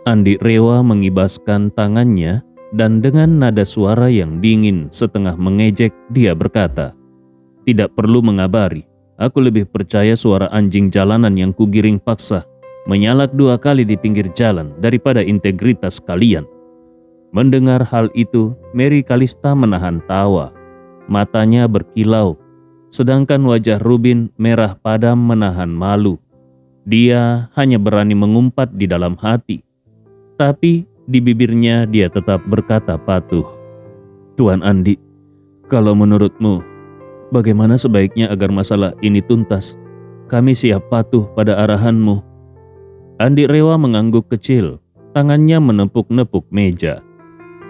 Andi Rewa mengibaskan tangannya dan dengan nada suara yang dingin setengah mengejek dia berkata, "Tidak perlu mengabari, aku lebih percaya suara anjing jalanan yang kugiring paksa menyalak 2 kali di pinggir jalan daripada integritas kalian." Mendengar hal itu, Mary Kalista menahan tawa. Matanya berkilau, sedangkan wajah Rubin merah padam menahan malu. Dia hanya berani mengumpat di dalam hati. Tapi di bibirnya dia tetap berkata patuh. "Tuan Andi, kalau menurutmu, bagaimana sebaiknya agar masalah ini tuntas? Kami siap patuh pada arahanmu." Andi Rewa mengangguk kecil, tangannya menepuk-nepuk meja.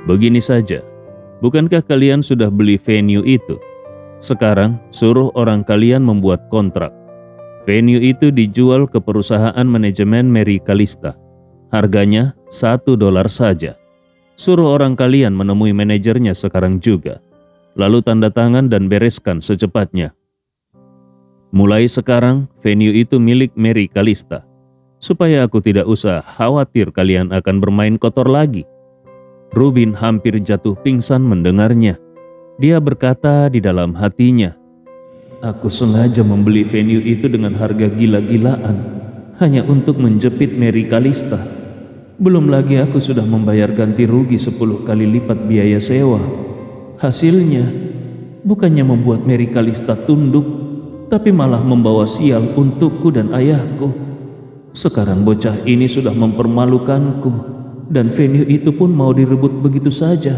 "Begini saja, bukankah kalian sudah beli venue itu? Sekarang suruh orang kalian membuat kontrak. Venue itu dijual ke perusahaan manajemen Mary Kalista. Harganya $1 saja. Suruh orang kalian menemui manajernya sekarang juga. Lalu tanda tangan dan bereskan secepatnya. Mulai sekarang venue itu milik Mary Kalista. Supaya aku tidak usah khawatir kalian akan bermain kotor lagi." Rubin hampir jatuh pingsan mendengarnya. Dia berkata di dalam hatinya, "Aku sengaja membeli venue itu dengan harga gila-gilaan hanya untuk menjepit Mary Kalista. Belum lagi aku sudah membayar ganti rugi 10 kali lipat biaya sewa. Hasilnya, bukannya membuat Mary Kalista tunduk, tapi malah membawa sial untukku dan ayahku. Sekarang bocah ini sudah mempermalukanku, dan venue itu pun mau direbut begitu saja.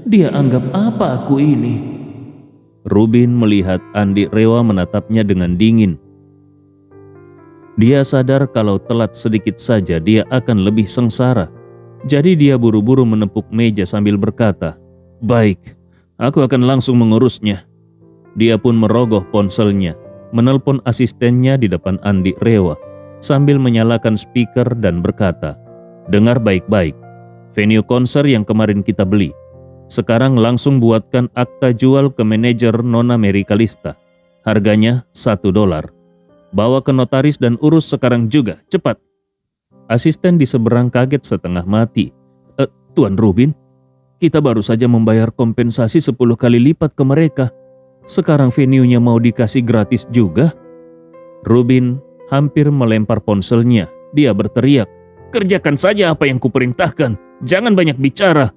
Dia anggap apa aku ini?" Rubin melihat Andi Rewa menatapnya dengan dingin. Dia sadar kalau telat sedikit saja dia akan lebih sengsara. Jadi dia buru-buru menepuk meja sambil berkata, "Baik, aku akan langsung mengurusnya." Dia pun merogoh ponselnya, menelpon asistennya di depan Andi Rewa, sambil menyalakan speaker dan berkata, "Dengar baik-baik, venue konser yang kemarin kita beli. Sekarang langsung buatkan akta jual ke manajer Nona Mary Kalista. Harganya $1. Bawa ke notaris dan urus sekarang juga, cepat." Asisten di seberang kaget setengah mati. Tuan Rubin, kita baru saja membayar kompensasi 10 kali lipat ke mereka. Sekarang venue-nya mau dikasih gratis juga?" Rubin hampir melempar ponselnya. Dia berteriak, "Kerjakan saja apa yang kuperintahkan, jangan banyak bicara."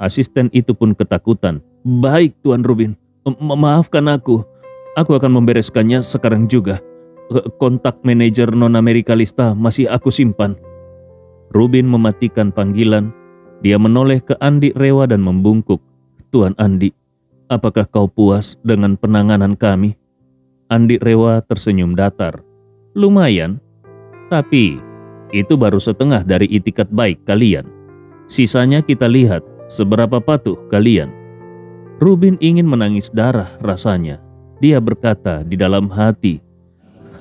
Asisten itu pun ketakutan. "Baik Tuan Rubin, maafkan aku. Aku akan membereskannya sekarang juga. Kontak manajer Nona Mary Kalista masih aku simpan." Rubin mematikan panggilan. Dia menoleh ke Andi Rewa dan membungkuk, "Tuan Andi, apakah kau puas dengan penanganan kami?" Andi Rewa tersenyum datar. "Lumayan, tapi itu baru setengah dari itikat baik kalian. Sisanya kita lihat seberapa patuh kalian." Rubin ingin menangis darah rasanya. Dia berkata di dalam hati,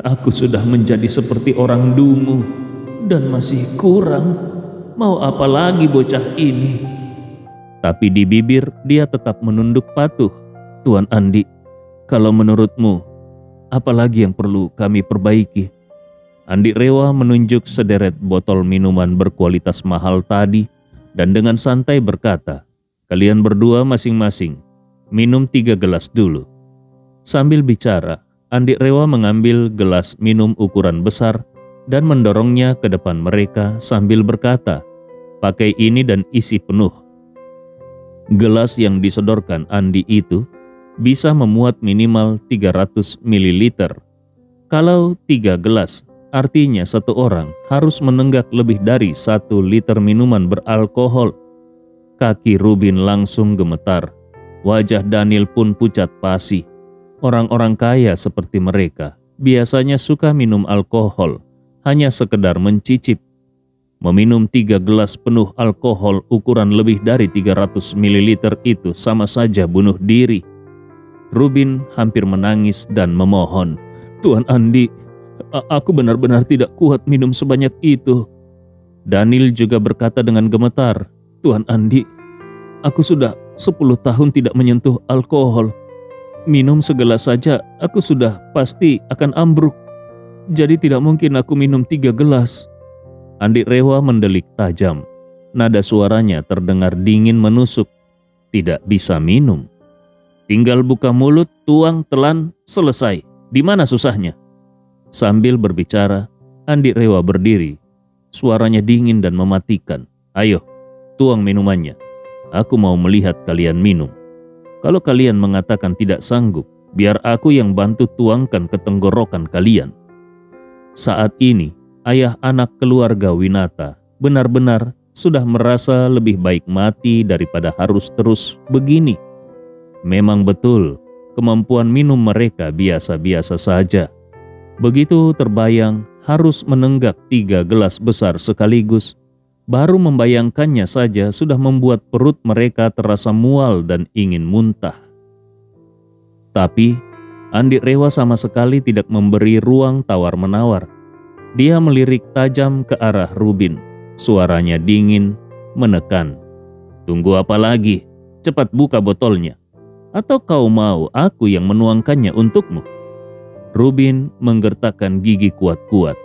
"Aku sudah menjadi seperti orang dungu dan masih kurang. Mau apa lagi bocah ini?" Tapi di bibir dia tetap menunduk patuh. "Tuan Andi, kalau menurutmu, apa lagi yang perlu kami perbaiki?" Andi Rewa menunjuk sederet botol minuman berkualitas mahal tadi dan dengan santai berkata, "Kalian berdua masing-masing minum 3 gelas dulu." Sambil bicara, Andi Rewa mengambil gelas minum ukuran besar dan mendorongnya ke depan mereka sambil berkata, "Pakai ini dan isi penuh." Gelas yang disodorkan Andi itu bisa memuat minimal 300 ml. Kalau 3 gelas, artinya satu orang harus menenggak lebih dari 1 liter minuman beralkohol. Kaki Rubin langsung gemetar. Wajah Daniel pun pucat pasi. Orang-orang kaya seperti mereka biasanya suka minum alkohol, hanya sekedar mencicip. Meminum 3 gelas penuh alkohol ukuran lebih dari 300 ml itu sama saja bunuh diri. Rubin hampir menangis dan memohon, "Tuan Andi, aku benar-benar tidak kuat minum sebanyak itu." Daniel juga berkata dengan gemetar, "Tuan Andi, aku sudah 10 tahun tidak menyentuh alkohol. Minum segelas saja aku sudah pasti akan ambruk. Jadi tidak mungkin aku minum 3 gelas." Andi Rewa mendelik tajam. Nada suaranya terdengar dingin menusuk. Tidak bisa minum. Tinggal buka mulut, tuang, telan, selesai. Di mana susahnya? Sambil berbicara, Andi Rewa berdiri. Suaranya dingin dan mematikan. Ayo, tuang minumannya. Aku mau melihat kalian minum. Kalau kalian mengatakan tidak sanggup, biar aku yang bantu tuangkan ke tenggorokan kalian. Saat ini, ayah anak keluarga Winata benar-benar sudah merasa lebih baik mati daripada harus terus begini. Memang betul, kemampuan minum mereka biasa-biasa saja. Begitu terbayang harus menenggak 3 gelas besar sekaligus, baru membayangkannya saja sudah membuat perut mereka terasa mual dan ingin muntah. Tapi, Andi Rewa sama sekali tidak memberi ruang tawar-menawar. Dia melirik tajam ke arah Rubin. Suaranya dingin, menekan. Tunggu apa lagi? Cepat buka botolnya. Atau kau mau aku yang menuangkannya untukmu? Rubin menggertakkan gigi kuat-kuat.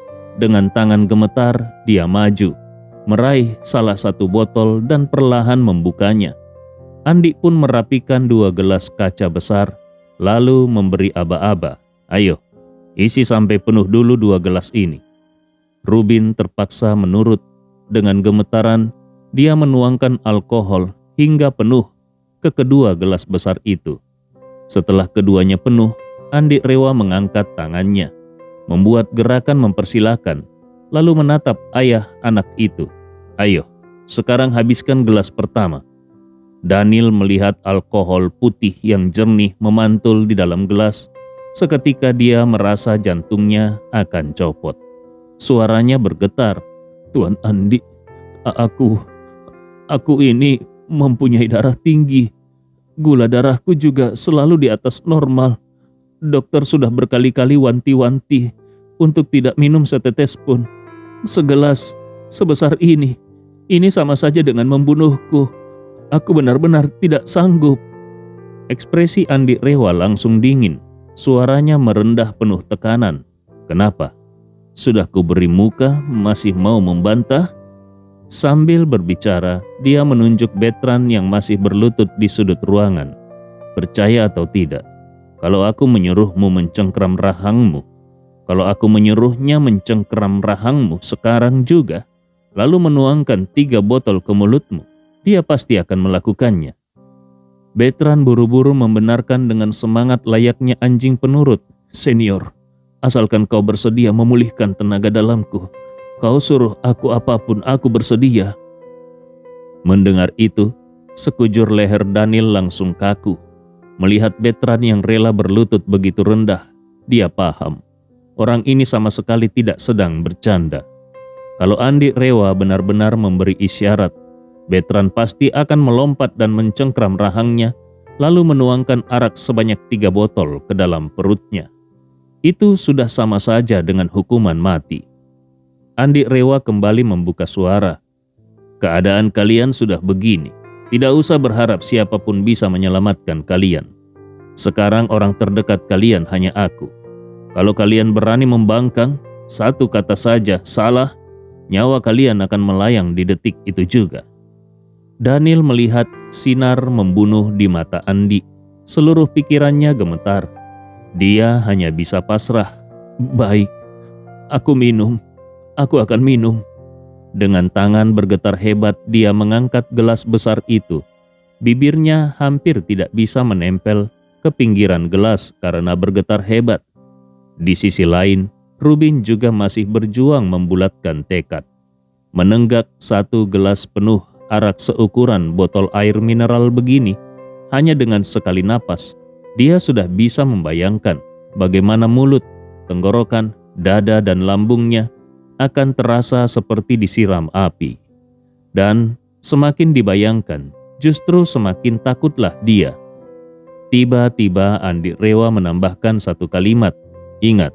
Dengan tangan gemetar, dia maju, meraih salah satu botol dan perlahan membukanya. Andi pun merapikan 2 gelas kaca besar, lalu memberi aba-aba. Ayo, isi sampai penuh dulu 2 gelas ini. Rubin terpaksa menurut. Dengan gemetaran, dia menuangkan alkohol hingga penuh ke kedua gelas besar itu. Setelah keduanya penuh, Andi Rewa mengangkat tangannya, membuat gerakan mempersilahkan, lalu menatap ayah anak itu. Ayo, sekarang habiskan gelas pertama. Daniel melihat alkohol putih yang jernih memantul di dalam gelas. Seketika dia merasa jantungnya akan copot. Suaranya bergetar. Tuan Andi, aku ini mempunyai darah tinggi. Gula darahku juga selalu di atas normal. Dokter sudah berkali-kali wanti-wanti untuk tidak minum setetes pun. Segelas sebesar ini sama saja dengan membunuhku. Aku benar-benar tidak sanggup. Ekspresi Andi Rewa langsung dingin. Suaranya merendah penuh tekanan. Kenapa? Sudah kuberi muka, masih mau membantah? Sambil berbicara, dia menunjuk Betran yang masih berlutut di sudut ruangan. Percaya atau tidak, kalau aku menyuruhmu mencengkram rahangmu, kalau aku menyuruhnya mencengkram rahangmu sekarang juga, lalu menuangkan 3 botol ke mulutmu, dia pasti akan melakukannya. Betran buru-buru membenarkan dengan semangat layaknya anjing penurut. Senior, asalkan kau bersedia memulihkan tenaga dalamku, kau suruh aku apapun aku bersedia. Mendengar itu, sekujur leher Daniel langsung kaku. Melihat Betran yang rela berlutut begitu rendah, dia paham. Orang ini sama sekali tidak sedang bercanda. Kalau Andi Rewa benar-benar memberi isyarat, Betran pasti akan melompat dan mencengkram rahangnya, lalu menuangkan arak sebanyak 3 botol ke dalam perutnya. Itu sudah sama saja dengan hukuman mati. Andi Rewa kembali membuka suara. Keadaan kalian sudah begini. Tidak usah berharap siapapun bisa menyelamatkan kalian. Sekarang orang terdekat kalian hanya aku. Kalau kalian berani membangkang, satu kata saja salah, nyawa kalian akan melayang di detik itu juga. Daniel melihat sinar membunuh di mata Andi. Seluruh pikirannya gemetar. Dia hanya bisa pasrah. Baik, aku minum. Aku akan minum. Dengan tangan bergetar hebat, dia mengangkat gelas besar itu. Bibirnya hampir tidak bisa menempel ke pinggiran gelas karena bergetar hebat. Di sisi lain, Rubin juga masih berjuang membulatkan tekad. Menenggak 1 gelas penuh arak seukuran botol air mineral begini, hanya dengan sekali napas, dia sudah bisa membayangkan bagaimana mulut, tenggorokan, dada, dan lambungnya akan terasa seperti disiram api. Dan semakin dibayangkan, justru semakin takutlah dia. Tiba-tiba Andi Rewa menambahkan 1 kalimat. Ingat,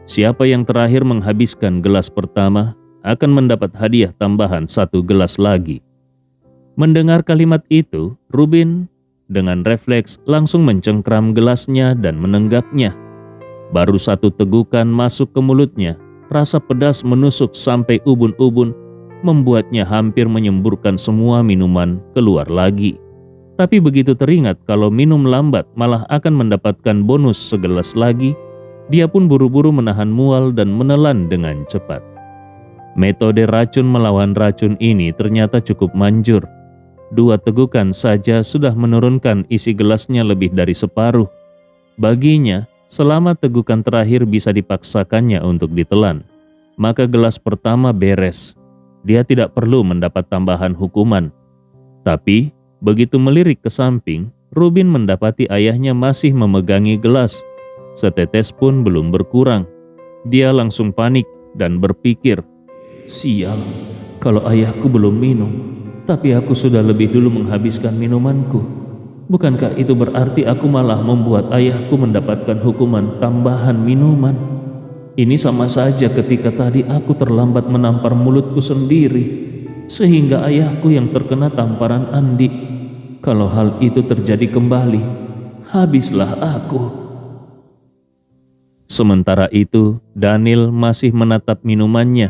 siapa yang terakhir menghabiskan gelas pertama akan mendapat hadiah tambahan 1 gelas lagi. Mendengar kalimat itu, Rubin dengan refleks langsung mencengkram gelasnya dan menenggaknya. Baru 1 tegukan masuk ke mulutnya, Rasa pedas menusuk sampai ubun-ubun, membuatnya hampir menyemburkan semua minuman keluar lagi. Tapi begitu teringat kalau minum lambat malah akan mendapatkan bonus segelas lagi, dia pun buru-buru menahan mual dan menelan dengan cepat. Metode racun melawan racun ini ternyata cukup manjur. 2 tegukan saja sudah menurunkan isi gelasnya lebih dari separuh. Baginya, selama tegukan terakhir bisa dipaksakannya untuk ditelan, maka gelas pertama beres. Dia tidak perlu mendapat tambahan hukuman. Tapi, begitu melirik ke samping, Rubin mendapati ayahnya masih memegangi gelas. Setetes pun belum berkurang. Dia langsung panik dan berpikir, "Sial, kalau ayahku belum minum, tapi aku sudah lebih dulu menghabiskan minumanku. Bukankah itu berarti aku malah membuat ayahku mendapatkan hukuman tambahan minuman? Ini sama saja ketika tadi aku terlambat menampar mulutku sendiri, sehingga ayahku yang terkena tamparan Andi. Kalau hal itu terjadi kembali, habislah aku." Sementara itu, Daniel masih menatap minumannya.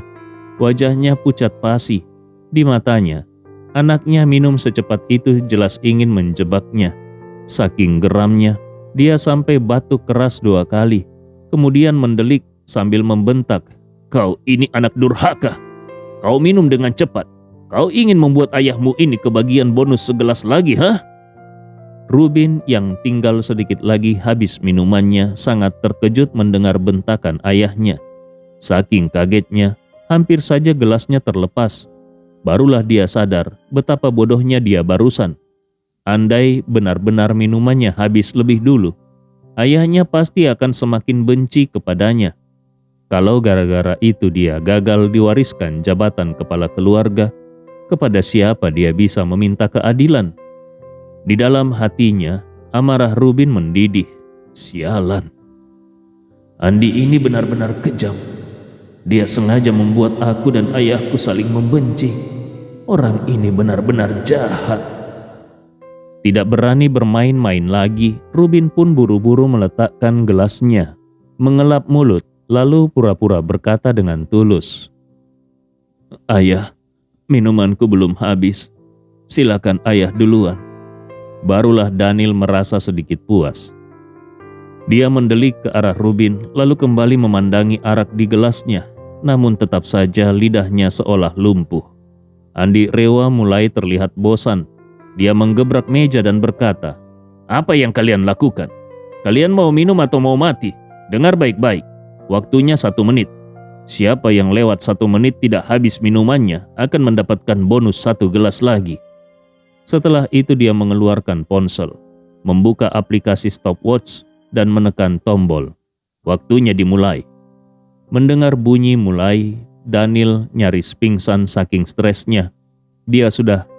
Wajahnya pucat pasi. Di matanya, anaknya minum secepat itu jelas ingin menjebaknya. Saking geramnya, dia sampai batuk keras 2 kali, kemudian mendelik sambil membentak, "Kau ini anak durhaka. Kau minum dengan cepat. Kau ingin membuat ayahmu ini kebagian bonus segelas lagi, hah?" Rubin yang tinggal sedikit lagi habis minumannya sangat terkejut mendengar bentakan ayahnya. Saking kagetnya, hampir saja gelasnya terlepas. Barulah dia sadar betapa bodohnya dia barusan. Andai benar-benar minumannya habis lebih dulu, ayahnya pasti akan semakin benci kepadanya. Kalau gara-gara itu dia gagal diwariskan jabatan kepala keluarga, kepada siapa dia bisa meminta keadilan? Di dalam hatinya, amarah Rubin mendidih. Sialan. Andi ini benar-benar kejam. Dia sengaja membuat aku dan ayahku saling membenci. Orang ini benar-benar jahat. Tidak berani bermain-main lagi, Rubin pun buru-buru meletakkan gelasnya, mengelap mulut, lalu pura-pura berkata dengan tulus, "Ayah, minumanku belum habis. Silakan ayah duluan." Barulah Daniel merasa sedikit puas. Dia mendelik ke arah Rubin, lalu kembali memandangi arak di gelasnya, namun tetap saja lidahnya seolah lumpuh. Andi Rewa mulai terlihat bosan. Dia menggebrak meja dan berkata, "Apa yang kalian lakukan? Kalian mau minum atau mau mati? Dengar baik-baik, waktunya 1 menit. Siapa yang lewat 1 menit tidak habis minumannya akan mendapatkan bonus 1 gelas lagi." Setelah itu dia mengeluarkan ponsel, membuka aplikasi stopwatch dan menekan tombol. Waktunya dimulai. Mendengar bunyi mulai, Daniel nyaris pingsan saking stresnya. Dia sudah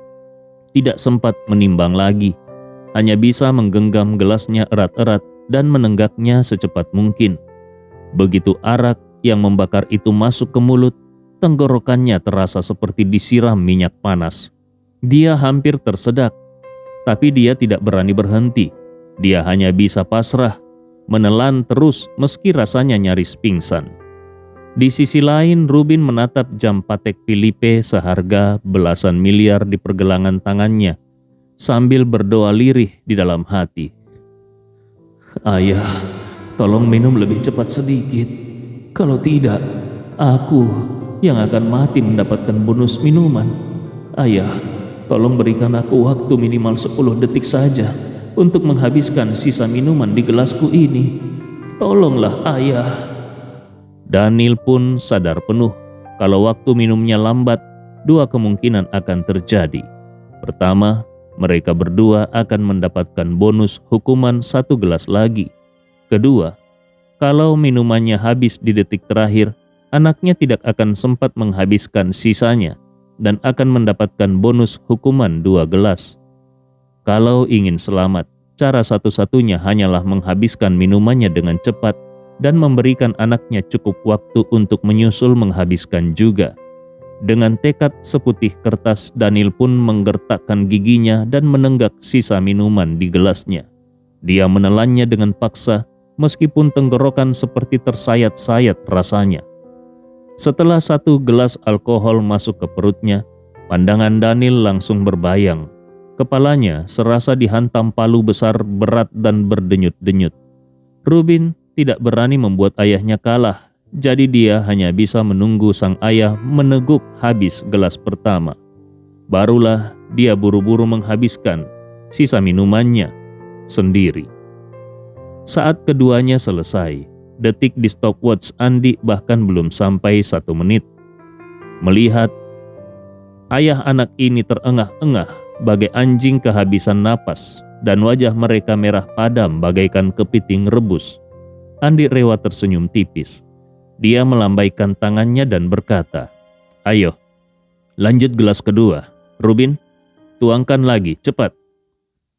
tidak sempat menimbang lagi, hanya bisa menggenggam gelasnya erat-erat dan menenggaknya secepat mungkin. Begitu arak yang membakar itu masuk ke mulut, tenggorokannya terasa seperti disiram minyak panas. Dia hampir tersedak, tapi dia tidak berani berhenti. Dia hanya bisa pasrah, menelan terus meski rasanya nyaris pingsan. Di sisi lain, Rubin menatap jam Patek Philippe seharga belasan miliar di pergelangan tangannya, sambil berdoa lirih di dalam hati. "Ayah, tolong minum lebih cepat sedikit. Kalau tidak, aku yang akan mati mendapatkan bonus minuman. Ayah, tolong berikan aku waktu minimal 10 detik saja untuk menghabiskan sisa minuman di gelasku ini. Tolonglah ayah." Daniel pun sadar penuh kalau waktu minumnya lambat, 2 kemungkinan akan terjadi. Pertama, mereka berdua akan mendapatkan bonus hukuman 1 gelas lagi. Kedua, kalau minumannya habis di detik terakhir, anaknya tidak akan sempat menghabiskan sisanya dan akan mendapatkan bonus hukuman 2 gelas. Kalau ingin selamat, cara satu-satunya hanyalah menghabiskan minumannya dengan cepat dan memberikan anaknya cukup waktu untuk menyusul menghabiskan juga. Dengan tekad seputih kertas, Daniel pun menggertakkan giginya dan menenggak sisa minuman di gelasnya. Dia menelannya dengan paksa, meskipun tenggorokan seperti tersayat-sayat rasanya. Setelah satu gelas alkohol masuk ke perutnya, pandangan Daniel langsung berbayang. Kepalanya serasa dihantam palu besar berat dan berdenyut-denyut. Rubin tidak berani membuat ayahnya kalah, jadi dia hanya bisa menunggu sang ayah meneguk habis gelas pertama. Barulah dia buru-buru menghabiskan sisa minumannya sendiri. Saat keduanya selesai, detik di stopwatch Andi bahkan belum sampai 1 menit. Melihat ayah anak ini terengah-engah bagai anjing kehabisan napas dan wajah mereka merah padam bagaikan kepiting rebus, Andi Rewa tersenyum tipis. Dia melambaikan tangannya dan berkata, "Ayo, lanjut gelas kedua. Rubin, tuangkan lagi, cepat."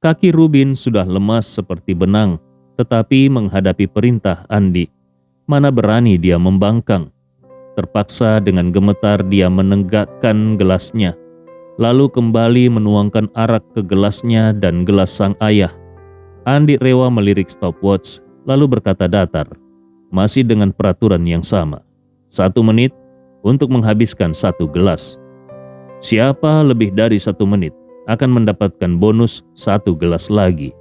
Kaki Rubin sudah lemas seperti benang, tetapi menghadapi perintah Andi, mana berani dia membangkang. Terpaksa dengan gemetar dia menegakkan gelasnya, lalu kembali menuangkan arak ke gelasnya dan gelas sang ayah. Andi Rewa melirik stopwatch, lalu berkata datar, masih dengan peraturan yang sama. 1 menit untuk menghabiskan 1 gelas. Siapa lebih dari 1 menit akan mendapatkan bonus 1 gelas lagi.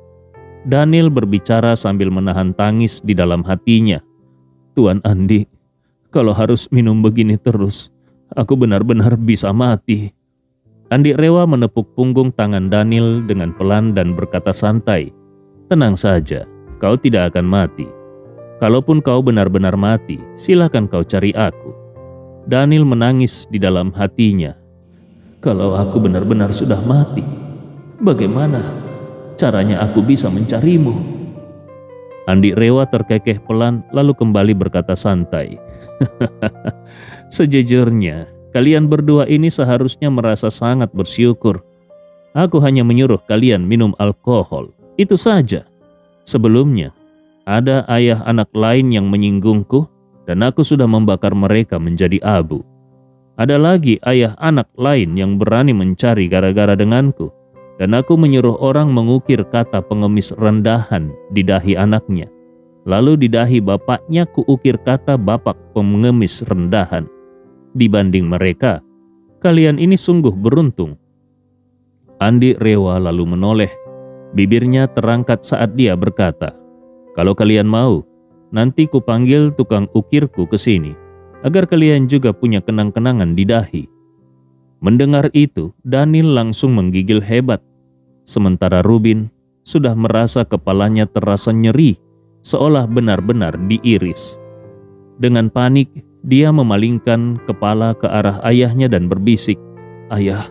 Daniel berbicara sambil menahan tangis di dalam hatinya. "Tuan Andi, kalau harus minum begini terus, aku benar-benar bisa mati." Andi Rewa menepuk punggung tangan Daniel dengan pelan dan berkata santai, "Tenang saja, kau tidak akan mati. Kalaupun kau benar-benar mati, silakan kau cari aku." Daniel menangis di dalam hatinya. "Kalau aku benar-benar sudah mati, bagaimana caranya aku bisa mencarimu?" Andi Rewa terkekeh pelan lalu kembali berkata santai, "Sejujurnya, kalian berdua ini seharusnya merasa sangat bersyukur. Aku hanya menyuruh kalian minum alkohol, itu saja. Sebelumnya, ada ayah anak lain yang menyinggungku dan aku sudah membakar mereka menjadi abu. Ada lagi ayah anak lain yang berani mencari gara-gara denganku, dan aku menyuruh orang mengukir kata pengemis rendahan di dahi anaknya. Lalu di dahi bapaknya kuukir kata bapak pengemis rendahan. Dibanding mereka, kalian ini sungguh beruntung." Andi Rewa lalu menoleh. Bibirnya terangkat saat dia berkata, "Kalau kalian mau, nanti kupanggil tukang ukirku ke sini, agar kalian juga punya kenang-kenangan di dahi." Mendengar itu, Daniel langsung menggigil hebat. Sementara Rubin sudah merasa kepalanya terasa nyeri, seolah benar-benar diiris. Dengan panik, dia memalingkan kepala ke arah ayahnya dan berbisik, "Ayah,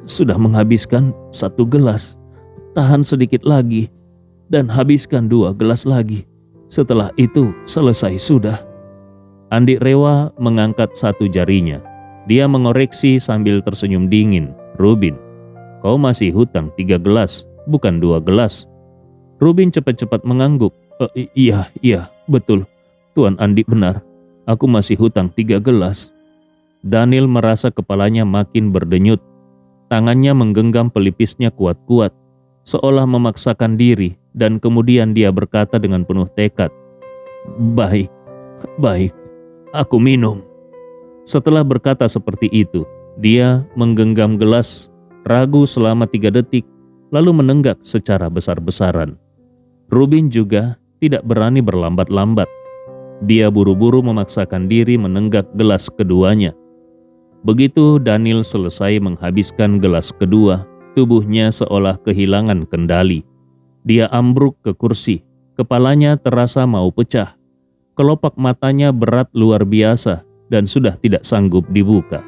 sudah menghabiskan 1 gelas. Tahan sedikit lagi, dan habiskan 2 gelas lagi. Setelah itu selesai sudah." Andi Rewa mengangkat 1 jarinya. Dia mengoreksi sambil tersenyum dingin, "Rubin, kau masih hutang 3 gelas, bukan 2 gelas." Rubin cepat-cepat mengangguk, Iya, betul. Tuan Andi benar. Aku masih hutang 3 gelas." Daniel merasa kepalanya makin berdenyut. Tangannya menggenggam pelipisnya kuat-kuat, seolah memaksakan diri, dan kemudian dia berkata dengan penuh tekad, Baik, aku minum." Setelah berkata seperti itu, dia menggenggam gelas, ragu selama 3 detik, lalu menenggak secara besar-besaran. Rubin juga tidak berani berlambat-lambat. Dia buru-buru memaksakan diri menenggak gelas keduanya. Begitu Daniel selesai menghabiskan gelas kedua, tubuhnya seolah kehilangan kendali. Dia ambruk ke kursi, kepalanya terasa mau pecah. Kelopak matanya berat luar biasa dan sudah tidak sanggup dibuka.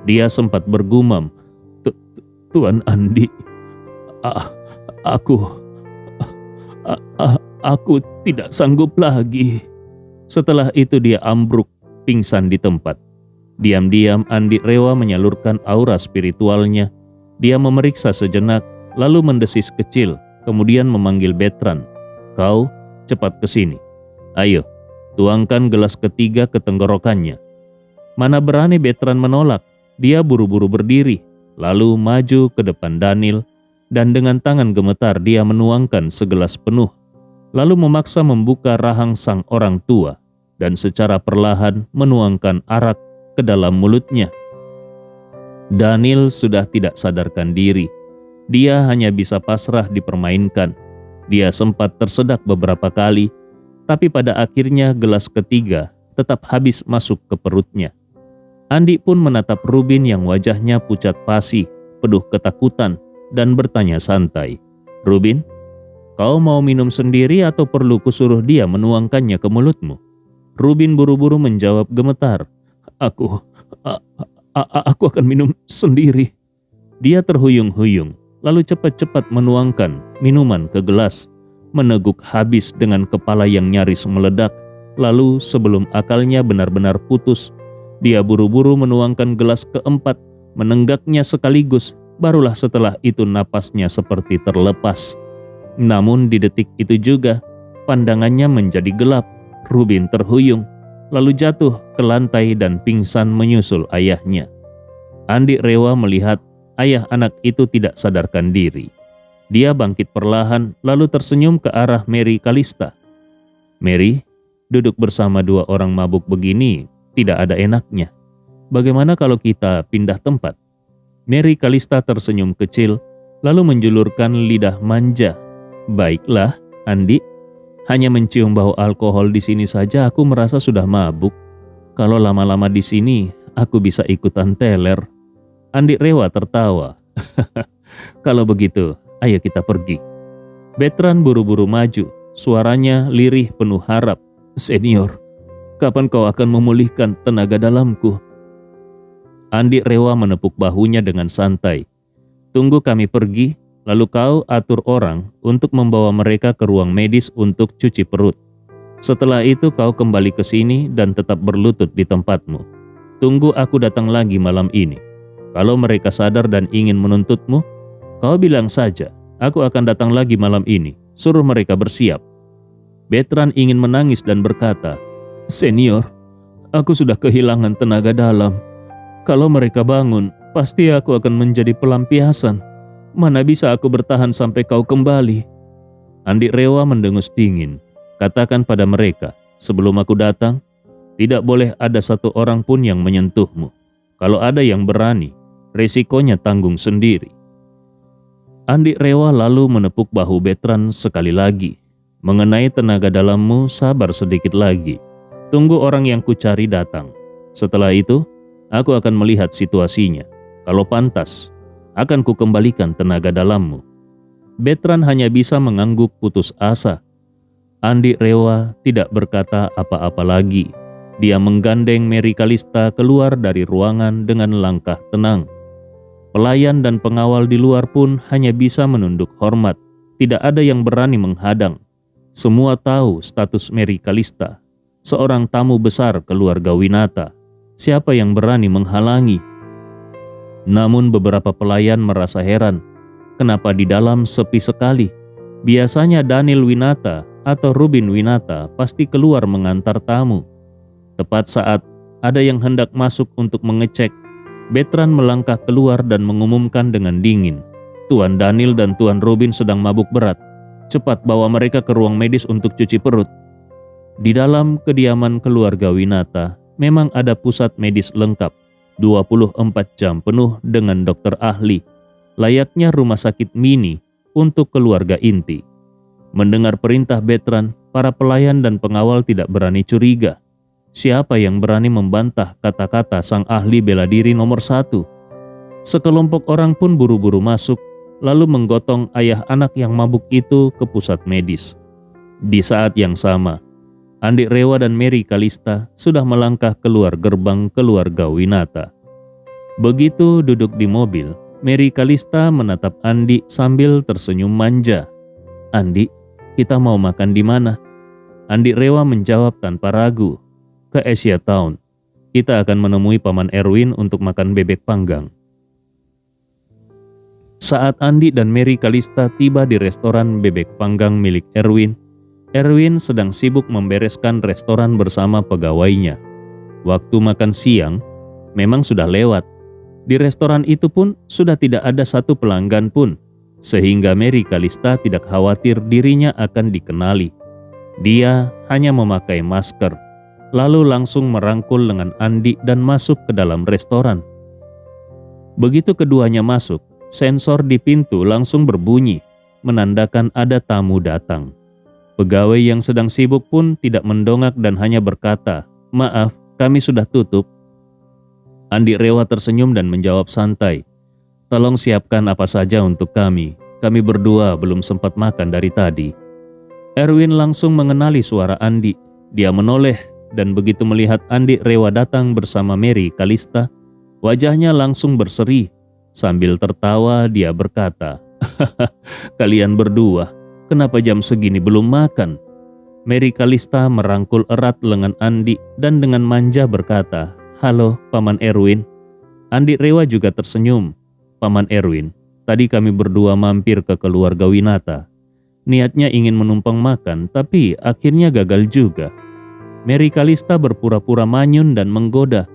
Dia sempat bergumam, "Tuan Andi, aku tidak sanggup lagi." Setelah itu dia ambruk, pingsan di tempat. Diam-diam Andi Rewa menyalurkan aura spiritualnya. Dia memeriksa sejenak, lalu mendesis kecil, kemudian memanggil Betran. "Kau cepat ke sini. Ayo, tuangkan gelas ketiga ke tenggorokannya." Mana berani Betran menolak. Dia buru-buru berdiri, lalu maju ke depan Daniel, dan dengan tangan gemetar dia menuangkan segelas penuh, lalu memaksa membuka rahang sang orang tua, dan secara perlahan menuangkan arak ke dalam mulutnya. Daniel sudah tidak sadarkan diri. Dia hanya bisa pasrah dipermainkan. Dia sempat tersedak beberapa kali, tapi pada akhirnya gelas ketiga tetap habis masuk ke perutnya. Andi pun menatap Rubin yang wajahnya pucat pasi, penuh ketakutan, dan bertanya santai, "Rubin, kau mau minum sendiri atau perlu kusuruh dia menuangkannya ke mulutmu?" Rubin buru-buru menjawab gemetar, Aku akan minum sendiri." Dia terhuyung-huyung, lalu cepat-cepat menuangkan minuman ke gelas, meneguk habis dengan kepala yang nyaris meledak. Lalu sebelum akalnya benar-benar putus, dia buru-buru menuangkan gelas keempat, menenggaknya sekaligus, barulah setelah itu napasnya seperti terlepas. Namun di detik itu juga, pandangannya menjadi gelap. Rubin terhuyung, lalu jatuh ke lantai dan pingsan menyusul ayahnya. Andi Rewa melihat ayah anak itu tidak sadarkan diri. Dia bangkit perlahan lalu tersenyum ke arah Mary Kalista. "Mary, duduk bersama dua orang mabuk begini tidak ada enaknya. Bagaimana kalau kita pindah tempat?" Mary Kalista tersenyum kecil lalu menjulurkan lidah manja. "Baiklah, Andi. Hanya mencium bau alkohol di sini saja aku merasa sudah mabuk. Kalau lama-lama di sini, aku bisa ikutan teler." Andi Rewa tertawa. "Kalau begitu, ayo kita pergi." Betran buru-buru maju, suaranya lirih penuh harap. "Senior, kapan kau akan memulihkan tenaga dalamku?" Andi Rewa menepuk bahunya dengan santai. "Tunggu kami pergi, lalu kau atur orang untuk membawa mereka ke ruang medis untuk cuci perut. Setelah itu kau kembali ke sini dan tetap berlutut di tempatmu. Tunggu aku datang lagi malam ini. Kalau mereka sadar dan ingin menuntutmu, kau bilang saja, aku akan datang lagi malam ini. Suruh mereka bersiap." Betran ingin menangis dan berkata, "Senior, aku sudah kehilangan tenaga dalam. Kalau mereka bangun, pasti aku akan menjadi pelampiasan. Mana bisa aku bertahan sampai kau kembali?" Andi Rewa mendengus dingin. "Katakan pada mereka, sebelum aku datang, tidak boleh ada satu orang pun yang menyentuhmu. Kalau ada yang berani, resikonya tanggung sendiri." Andi Rewa lalu menepuk bahu Betran sekali lagi. "Mengenai tenaga dalammu, sabar sedikit lagi. Tunggu orang yang kucari datang. Setelah itu, aku akan melihat situasinya. Kalau pantas, akan kukembalikan tenaga dalammu." Betran hanya bisa mengangguk putus asa. Andi Rewa tidak berkata apa-apa lagi. Dia menggandeng Mary Kalista keluar dari ruangan dengan langkah tenang. Pelayan dan pengawal di luar pun hanya bisa menunduk hormat. Tidak ada yang berani menghadang. Semua tahu status Mary Kalista, seorang tamu besar keluarga Winata. Siapa yang berani menghalangi? Namun beberapa pelayan merasa heran, kenapa di dalam sepi sekali. Biasanya Daniel Winata atau Rubin Winata pasti keluar mengantar tamu. Tepat saat ada yang hendak masuk untuk mengecek, Betran melangkah keluar dan mengumumkan dengan dingin, "Tuan Daniel dan Tuan Rubin sedang mabuk berat. Cepat bawa mereka ke ruang medis untuk cuci perut." Di dalam kediaman keluarga Winata memang ada pusat medis lengkap, 24 jam penuh dengan dokter ahli, layaknya rumah sakit mini untuk keluarga inti. Mendengar perintah Betran, para pelayan dan pengawal tidak berani curiga. Siapa yang berani membantah kata-kata sang ahli bela diri nomor 1? Sekelompok orang pun buru-buru masuk, lalu menggotong ayah anak yang mabuk itu ke pusat medis. Di saat yang sama, Andi Rewa dan Mary Kalista sudah melangkah keluar gerbang keluarga Winata. Begitu duduk di mobil, Mary Kalista menatap Andi sambil tersenyum manja. "Andi, kita mau makan di mana?" Andi Rewa menjawab tanpa ragu, "Ke Asia Town. Kita akan menemui Paman Erwin untuk makan bebek panggang." Saat Andi dan Mary Kalista tiba di restoran bebek panggang milik Erwin, Erwin sedang sibuk membereskan restoran bersama pegawainya. Waktu makan siang memang sudah lewat. Di restoran itu pun sudah tidak ada satu pelanggan pun, sehingga Mary Kalista tidak khawatir dirinya akan dikenali. Dia hanya memakai masker, lalu langsung merangkul lengan Andi dan masuk ke dalam restoran. Begitu keduanya masuk, sensor di pintu langsung berbunyi, menandakan ada tamu datang. Pegawai yang sedang sibuk pun tidak mendongak dan hanya berkata, "Maaf, kami sudah tutup." Andi Rewa tersenyum dan menjawab santai, "Tolong siapkan apa saja untuk kami. Kami berdua belum sempat makan dari tadi." Erwin langsung mengenali suara Andi. Dia menoleh dan begitu melihat Andi Rewa datang bersama Mary Kalista, wajahnya langsung berseri. Sambil tertawa dia berkata, "Kalian berdua, kenapa jam segini belum makan?" Mary Kalista merangkul erat lengan Andi dan dengan manja berkata, "Halo, Paman Erwin." Andi Rewa juga tersenyum. "Paman Erwin, tadi kami berdua mampir ke keluarga Winata. Niatnya ingin menumpang makan, tapi akhirnya gagal juga. Mary Kalista berpura-pura manyun dan menggoda.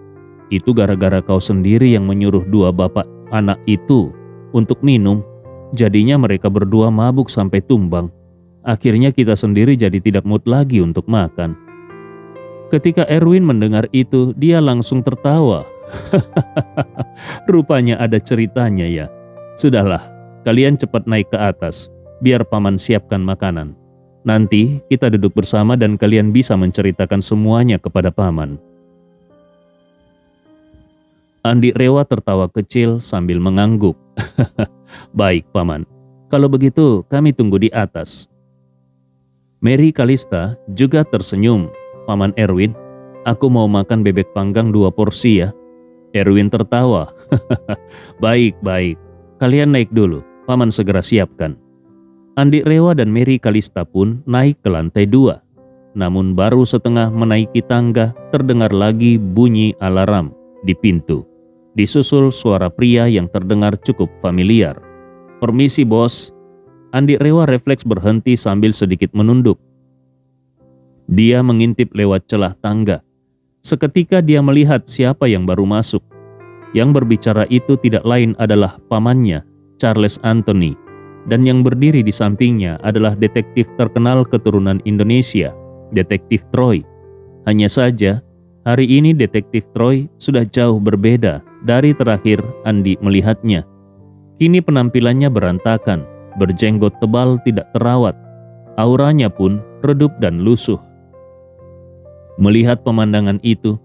Itu gara-gara kau sendiri yang menyuruh dua bapak anak itu untuk minum. Jadinya mereka berdua mabuk sampai tumbang. Akhirnya kita sendiri jadi tidak mood lagi untuk makan." Ketika Erwin mendengar itu, dia langsung tertawa. "Rupanya ada ceritanya ya. Sudahlah, kalian cepat naik ke atas, biar paman siapkan makanan. Nanti kita duduk bersama dan kalian bisa menceritakan semuanya kepada paman." Andi Rewa tertawa kecil sambil mengangguk. "Baik, paman. Kalau begitu kami tunggu di atas." Mary Kalista juga tersenyum. "Paman Erwin, aku mau makan bebek panggang 2 porsi ya." Erwin tertawa. "Baik, baik. Kalian naik dulu, paman segera siapkan." Andi Rewa dan Mary Kalista pun naik ke lantai 2. Namun baru setengah menaiki tangga, terdengar lagi bunyi alarm di pintu. Disusul suara pria yang terdengar cukup familiar. "Permisi bos." Andi Rewa refleks berhenti sambil sedikit menunduk. Dia mengintip lewat celah tangga. Seketika dia melihat siapa yang baru masuk. Yang berbicara itu tidak lain adalah pamannya, Charles Anthony. Dan yang berdiri di sampingnya adalah detektif terkenal keturunan Indonesia, Detektif Troy. Hanya saja, hari ini Detektif Troy sudah jauh berbeda dari terakhir Andi melihatnya. Kini penampilannya berantakan, berjenggot tebal tidak terawat. Auranya pun redup dan lusuh. Melihat pemandangan itu,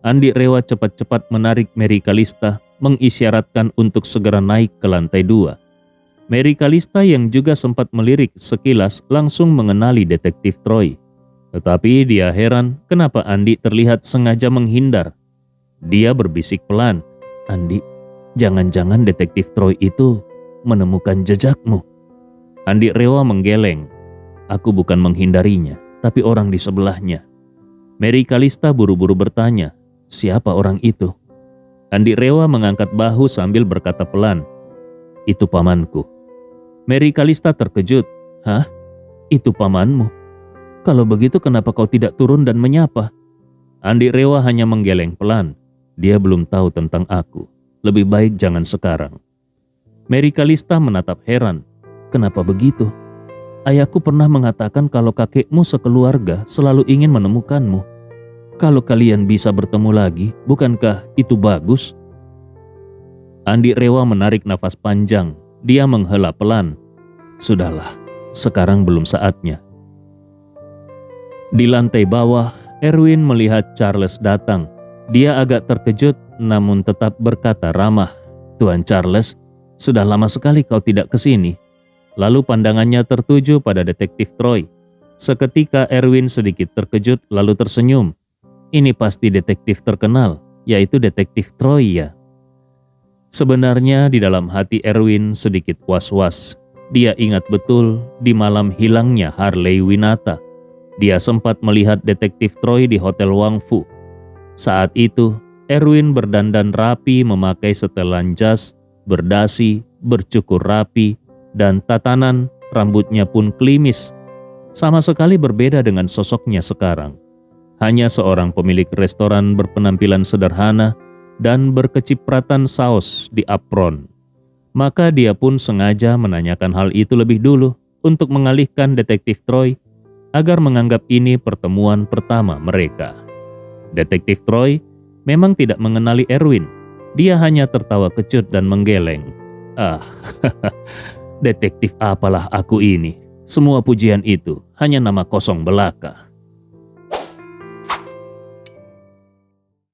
Andi Rewa cepat-cepat menarik Mary Kalista, mengisyaratkan untuk segera naik ke lantai 2. Mary Kalista yang juga sempat melirik sekilas langsung mengenali Detektif Troy. Tetapi dia heran kenapa Andi terlihat sengaja menghindar. Dia berbisik pelan, "Andi, jangan-jangan Detektif Troy itu menemukan jejakmu." Andi Rewa menggeleng. "Aku bukan menghindarinya, tapi orang di sebelahnya." Mary Kalista buru-buru bertanya, "Siapa orang itu?" Andi Rewa mengangkat bahu sambil berkata pelan, "Itu pamanku." Mary Kalista terkejut. "Hah? Itu pamanmu? Kalau begitu kenapa kau tidak turun dan menyapa?" Andi Rewa hanya menggeleng pelan. "Dia belum tahu tentang aku. Lebih baik jangan sekarang." Mary Kalista menatap heran. "Kenapa begitu? Ayahku pernah mengatakan kalau kakekmu sekeluarga selalu ingin menemukanmu. Kalau kalian bisa bertemu lagi, bukankah itu bagus?" Andi Rewa menarik nafas panjang. Dia menghela pelan. "Sudahlah, sekarang belum saatnya." Di lantai bawah, Erwin melihat Charles datang. Dia agak terkejut namun tetap berkata ramah, "Tuan Charles, sudah lama sekali kau tidak ke sini." Lalu pandangannya tertuju pada Detektif Troy. Seketika Erwin sedikit terkejut lalu tersenyum. Ini pasti detektif terkenal, yaitu Detektif Troy ya. Sebenarnya di dalam hati Erwin sedikit was-was. Dia ingat betul di malam hilangnya Harley Winata. Dia sempat melihat Detektif Troy di Hotel Wang Fu. Saat itu, Erwin berdandan rapi memakai setelan jas, berdasi, bercukur rapi, dan tatanan rambutnya pun klimis. Sama sekali berbeda dengan sosoknya sekarang. Hanya seorang pemilik restoran berpenampilan sederhana dan berkecipratan saus di apron. Maka dia pun sengaja menanyakan hal itu lebih dulu untuk mengalihkan Detektif Troy agar menganggap ini pertemuan pertama mereka. Detektif Troy memang tidak mengenali Erwin. Dia hanya tertawa kecut dan menggeleng. Ah, detektif apalah aku ini. Semua pujian itu hanya nama kosong belaka.